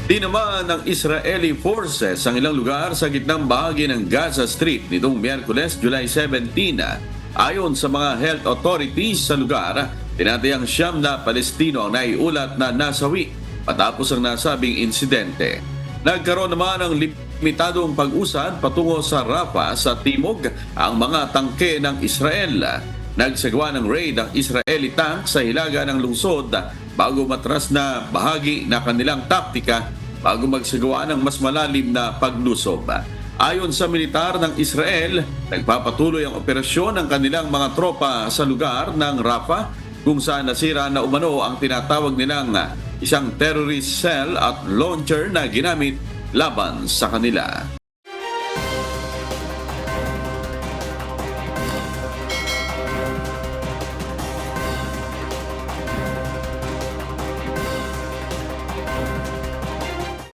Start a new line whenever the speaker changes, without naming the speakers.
Tinamaan ng Israeli forces ang ilang lugar sa gitnang bahagi ng Gaza Strip nitong Miyerkules, July 17. Ayon sa mga health authorities sa lugar, tinatayang 9 na Palestino ang naiulat na nasawi matapos ang nasabing insidente. Nagkaroon naman ng limitadong pag-usad patungo sa Rafah sa timog ang mga tangke ng Israel. Nagsagawa ng raid ang Israeli tank sa hilaga ng lungsod bago matras na bahagi na kanilang taktika bago magsagawa ng mas malalim na paglusob. Ayon sa militar ng Israel, nagpapatuloy ang operasyon ng kanilang mga tropa sa lugar ng Rafah kung saan nasira na umano ang tinatawag nilang isang terrorist cell at launcher na ginamit laban sa kanila.